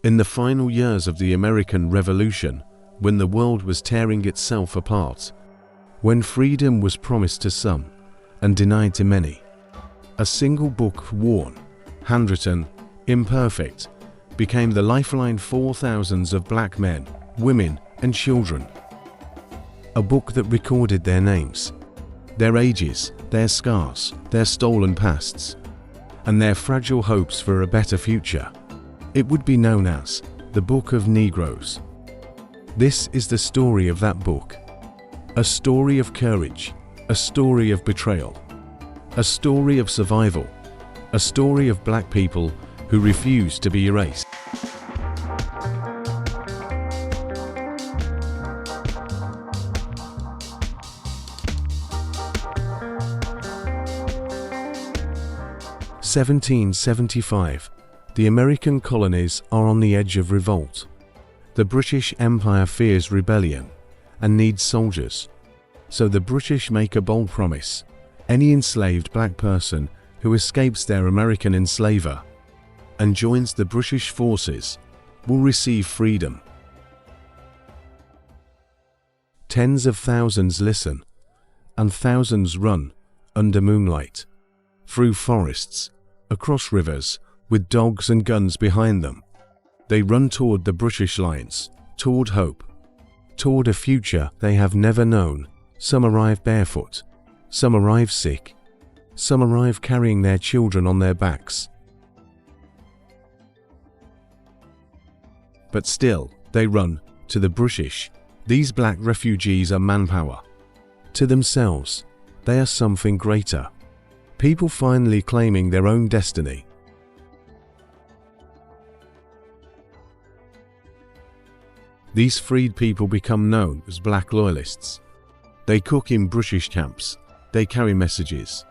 In the final years of the American Revolution, when the world was tearing itself apart, when freedom was promised to some and denied to many, a single book, worn, handwritten, imperfect, became the lifeline for thousands of black men, women, and children. A book that recorded their names, their ages, their scars, their stolen pasts, and their fragile hopes for a better future. It would be known as the Book of Negroes. This is the story of that book. A story of courage, a story of betrayal, a story of survival, a story of black people who refused to be erased. (1775). The American colonies are on the edge of revolt. The British Empire fears rebellion and needs soldiers. So the British make a bold promise: any enslaved black person who escapes their American enslaver and joins the British forces will receive freedom. Tens of thousands listen, and thousands run under moonlight, through forests, across rivers, with dogs and guns behind them. They run toward the British lines, toward hope, toward a future they have never known. Some arrive barefoot, some arrive sick, some arrive carrying their children on their backs. But still, they run to the British. These black refugees are manpower. To themselves, they are something greater. People finally claiming their own destiny. These freed people become known as black loyalists. They cook in British camps. They carry messages.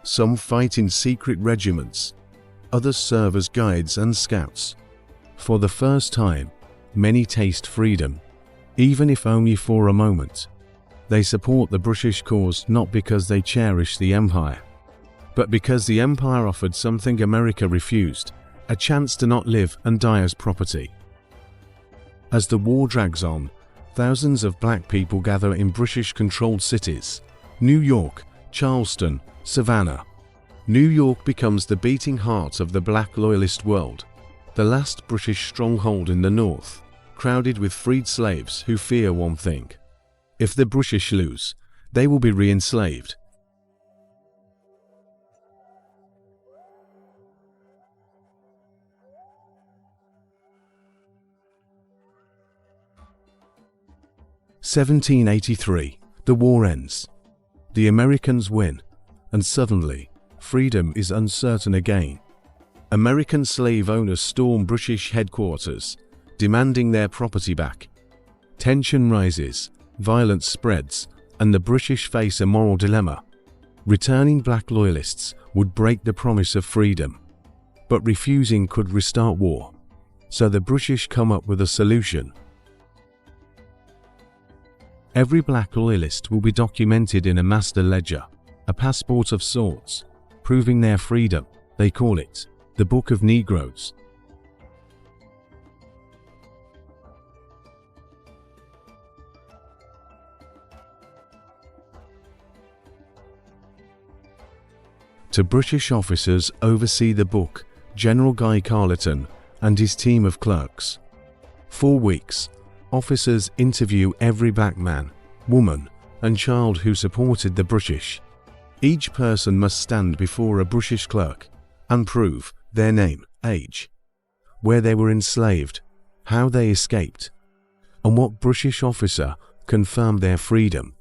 Some fight in secret regiments. Others serve as guides and scouts. For the first time, many taste freedom, even if only for a moment. They support the British cause not because they cherish the empire, but because the empire offered something America refused: a chance to not live and die as property. As the war drags on, thousands of black people gather in British-controlled cities: New York, Charleston, Savannah. New York becomes the beating heart of the black loyalist world, the last British stronghold in the North, crowded with freed slaves who fear one thing: if the British lose, they will be re-enslaved. (1783). The war ends. The Americans win, and suddenly, freedom is uncertain again. American slave owners storm British headquarters, demanding their property back. Tension rises, violence spreads, and the British face a moral dilemma. Returning black loyalists would break the promise of freedom, but refusing could restart war. So the British come up with a solution. Every black loyalist will be documented in a master ledger, a passport of sorts, proving their freedom. They call it the Book of Negroes. To British officers oversee the book, General Guy Carleton and his team of clerks. 4 weeks. Officers interview every black man, woman, and child who supported the British. Each person must stand before a British clerk and prove their name, age, where they were enslaved, how they escaped, and what British officer confirmed their freedom.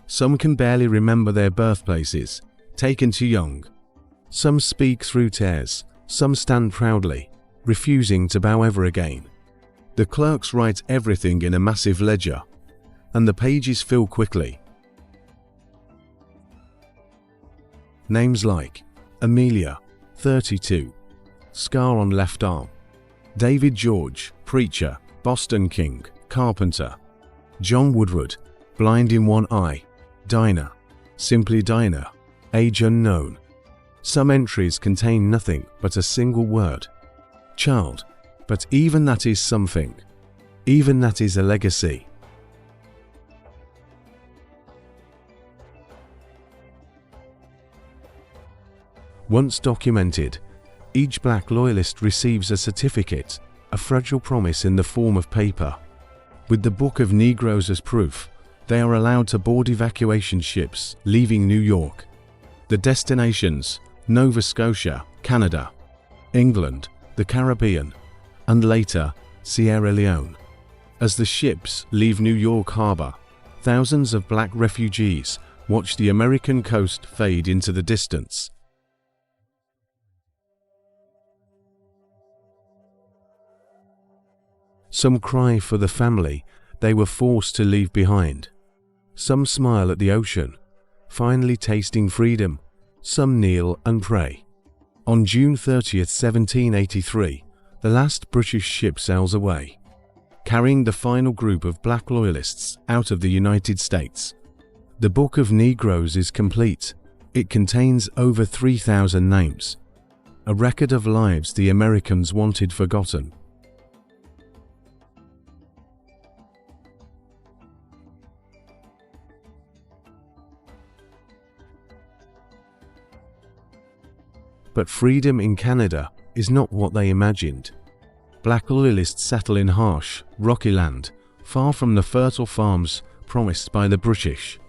Some can barely remember their birthplaces, taken too young. Some speak through tears, some stand proudly, refusing to bow ever again. The clerks write everything in a massive ledger, and the pages fill quickly. Names like Amelia, 32, scar on left arm; David George, preacher, Boston King, carpenter; John Woodward, blind in one eye; Dinah, simply Dinah, age unknown; Some entries contain nothing but a single word, child, but even that is something. Even that is a legacy. Once documented, each black loyalist receives a certificate, a fragile promise in the form of paper. With the Book of Negroes as proof, they are allowed to board evacuation ships leaving New York. The destinations: Nova Scotia, Canada, England, the Caribbean, and later Sierra Leone. As the ships leave New York Harbor, thousands of black refugees watch the American coast fade into the distance. Some cry for the family they were forced to leave behind. Some smile at the ocean, finally tasting freedom. Some kneel and pray. On June 30th, 1783, the last British ship sails away, carrying the final group of black loyalists out of the United States. The Book of Negroes is complete. It contains over 3,000 names, a record of lives the Americans wanted forgotten. But freedom in Canada is not what they imagined. Black loyalists settle in harsh, rocky land, far from the fertile farms promised by the British.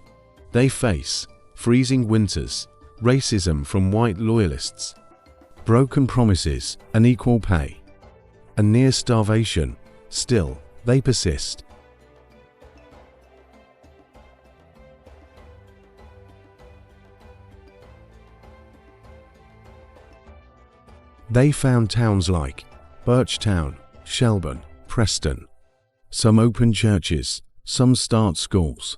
They face freezing winters, racism from white loyalists, broken promises and equal pay, and near starvation. Still, they persist. They found towns like Birchtown, Shelburne, Preston. Some open churches, some start schools.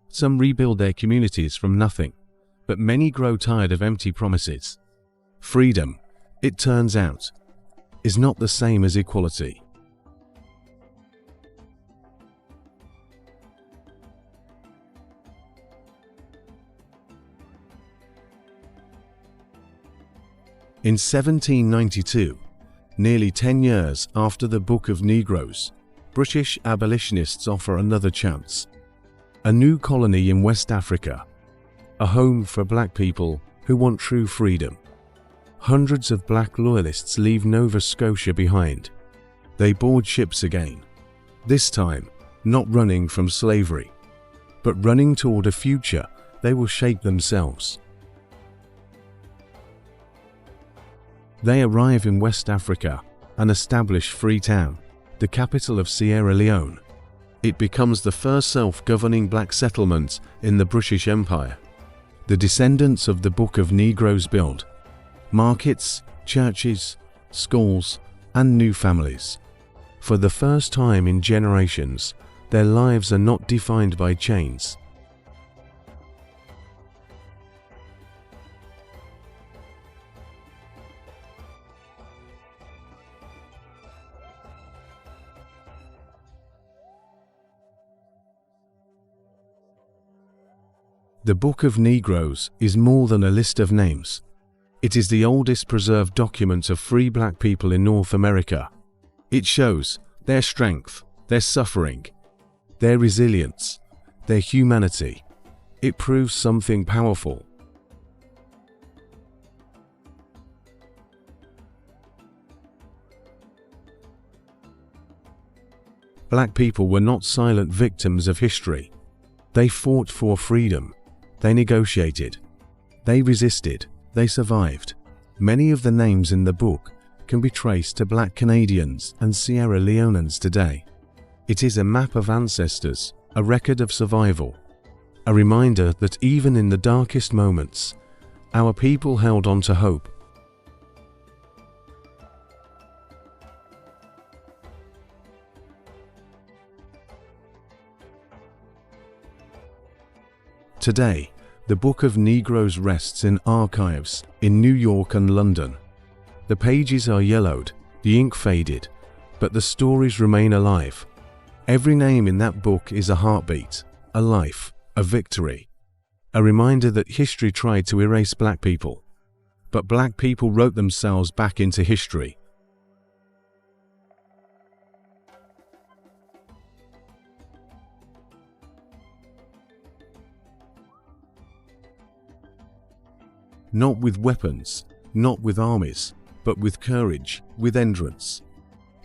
Some rebuild their communities from nothing, but many grow tired of empty promises. Freedom, it turns out, is not the same as equality. In 1792, nearly 10 years after the Book of Negroes, British abolitionists offer another chance. A new colony in West Africa, a home for black people who want true freedom. Hundreds of black loyalists leave Nova Scotia behind. They board ships again, this time not running from slavery, but running toward a future they will shape themselves. They arrive in West Africa and establish Freetown, the capital of Sierra Leone. It becomes the first self-governing black settlement in the British Empire. The descendants of the Book of Negroes build markets, churches, schools, and new families. For the first time in generations, their lives are not defined by chains. The Book of Negroes is more than a list of names. It is the oldest preserved document of free black people in North America. It shows their strength, their suffering, their resilience, their humanity. It proves something powerful. Black people were not silent victims of history. They fought for freedom. They negotiated. They resisted. They survived. Many of the names in the book can be traced to black Canadians and Sierra Leoneans today. It is a map of ancestors, a record of survival, a reminder that even in the darkest moments, our people held on to hope. Today, the Book of Negroes rests in archives in New York and London. The pages are yellowed, the ink faded, but the stories remain alive. Every name in that book is a heartbeat, a life, a victory, a reminder that history tried to erase black people, but black people wrote themselves back into history. Not with weapons, not with armies, but with courage, with endurance,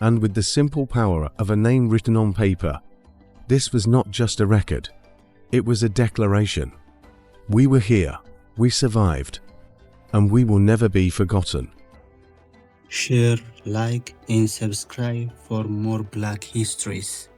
and with the simple power of a name written on paper. This was not just a record, it was a declaration. We were here, we survived, and we will never be forgotten. Share, like, and subscribe for more Black histories.